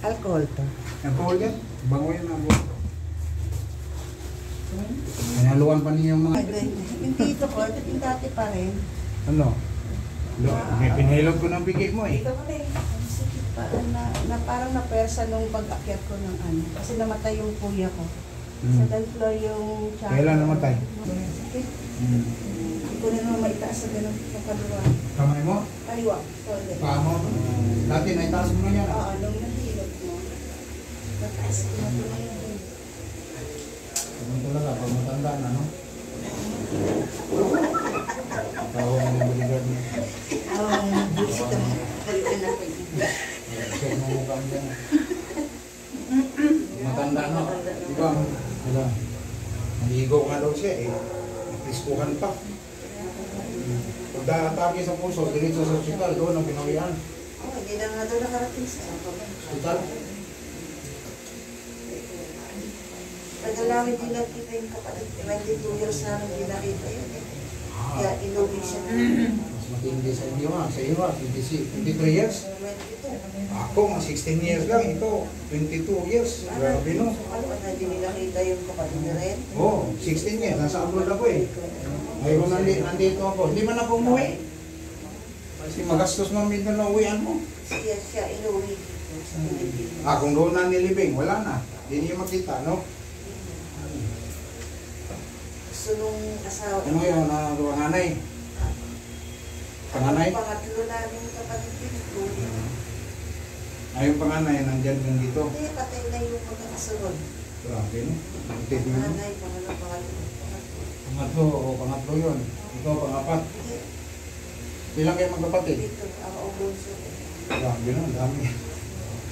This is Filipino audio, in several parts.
Alcohol to. Alcohol yan? Bango yan ang buwan. Hinaluan pa niya yung mga... Hindi ito ko, yung dati pa rin. Ano? Pinahilog ko ng bigay mo eh. Dito ko rin. Na parang napersa nung pag-akyat ko ng ano. Kasi namatay yung kuya ko. Sa floor yung chakra. Kailan namatay? Sakit. Hindi ko na naman maitaas sa ganun sa kaliwa. Kamay mo? Kaliwa. Paa mo? Dati naitaas mo na yan. Oo, nung nahilot mo. Nataas ko na ito na yun. Ganun talaga, pag matanda na, no? Tawag mo yung bodyguard mo. Bullshit ang kaliwa na ko. Check mo mukha mo dyan. Matanda na. Diba? Diba? Naligo nga daw siya eh. Napiskuhan pa. Pagda-atake sa puso, diretso sa hospital, doon ang pinawian. Oo, hindi na nga daw nakarating sa Hospital? Tagal namin din nakita yung kapatid. 22 years namin din nakita yun eh. Kaya inuwi siya. Mas matindi sa inyo ha. Sa iyo ha, 23 years. 22. Ako, mga 16 years lang. Ito, 22 years. Grabe no? Ano ba hindi nakita yung kapatid niya rin? Oo, 16 years. Nasa abroad ako eh. Ngayon nandito ako. Hindi man ako umuwi. Kasi magastos ng minsan na uwian mo. Siya inuwi dito sa Pilipinas. Kung doon na nilibing, wala na. Hindi niyo makita, no? Gusto nung asawa. Ano yun, panganay? Panganay? Pangatlo namin kapatid dito. Yung panganay, nandyan din dito. Hindi, patay na yung magkakasunod. Grabe, no? Nagtid mo. Panganay, pangatlo. Pangatlo, o pangatlo yun. Ikaw, pangapat. Hindi, Ilang kayo magkapatid? dito, ang ubunso. Grabe, no? Dami.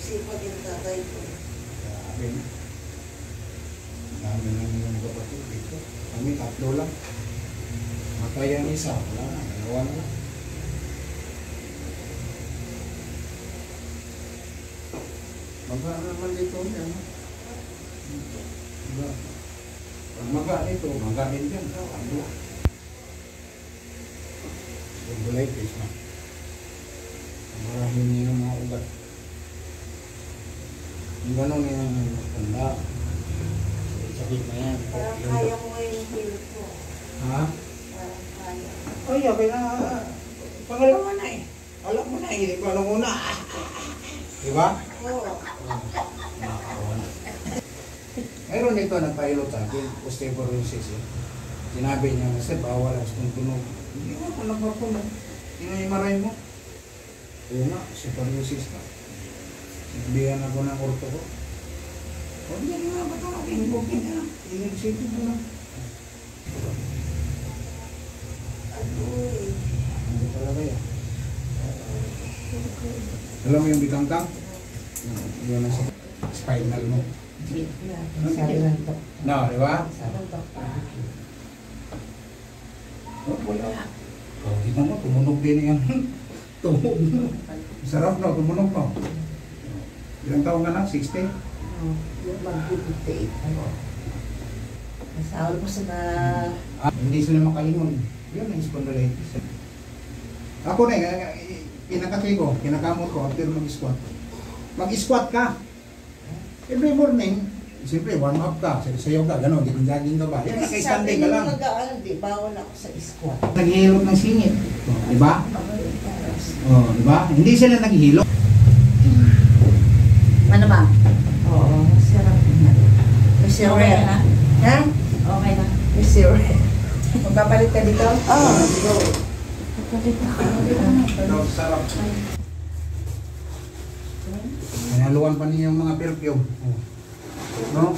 Sipag yung tatay ko. Grabe, no? Dami na yung magkapatid dito. Kami, tatlo lang. Matay ang isa, wala na. Dalawa na lang. Maga naman dito yan. Maga. Pag maga dito, maga din dyan. Ano? Tonsillitis na. Marahin niyo yung mga ugat. Yung gano'n yung tanda. Sakit na yan. Parang kaya mo ngayon yung hilot mo. Ha? Parang kaya. Ay, okay na. Pangalawa na eh. Alam mo na, hindi ko alam muna. Diba? Oo. Mayroon nito nagpahilot sa akin, osteoporosis eh. Sinabi niya, kasi bawal ang tunog. Hindi ko ako nagpapunog. Maray mo. Oo nga, osteoporosis ka. Sinabihan ako ng orto ko. O, hindi nga ba ito natin bukid na? Inig-sipid mo lang. Agoy. Hindi talaga yan. Alam mo yung bitangtang? Yun ang spinal mo. Sabi lang to. No, di ba? Sabi lang to. Oh, wala. Oh, kita mo, tumunog din yan. Tumunog. Sarap no, tumunog no. Ilang taong ka na? 60? Yung mag-58. Nasa ako po sa na... Hindi sila makalingon. Yun ang spondylitis. Ako na, kinakati ko, kinakamot ko after mag-squat. Mag-squat ka. Every morning, siyempre warm up ka, sayo ka, gano'n, jogging ka ba? Yan, naka-standing ka lang. Di bawal ako sa squat. Naghihilot ng singit. Di ba? Oh, di ba? Hindi sila naghihilot. Ano ba? Oo, sarap na. May sirwe. Okay na? Ha? Okay na. May sirwe. Magpapalit ka dito? Oo. Magpapalit na ka. Sarap. Hinaluan pa niya yung mga perfume. Oh. No?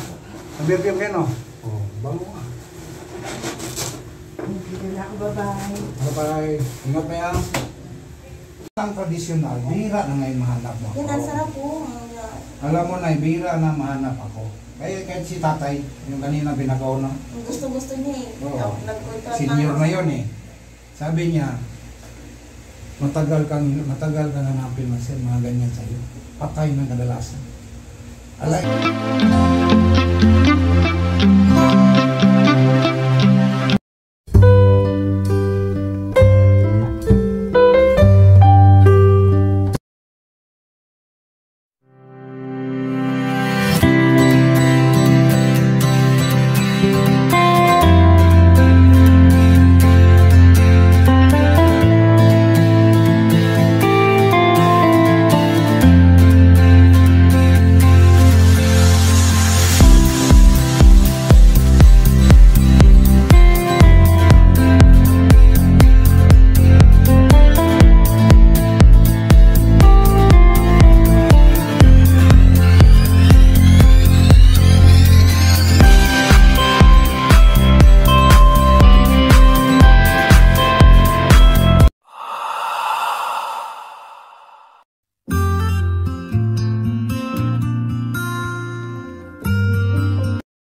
Ang perfume kayo, no? Oh, bango nga. Hindi na ako babae. Bye-bye. Ingat na yan. Ang tradisyonal, bihira na ngayon mahanap mo. Yan, ang sarap po. Alam mo na, bihira na mahanap ako. Kaya kahit si tatay, yung kanina pinakauna, Gusto niya eh. Oo. Nag-contract senior na yun eh. Sabi niya, matagal kang hanapin mga ganyan sa'yo. Patay ng kadalasan. Alay.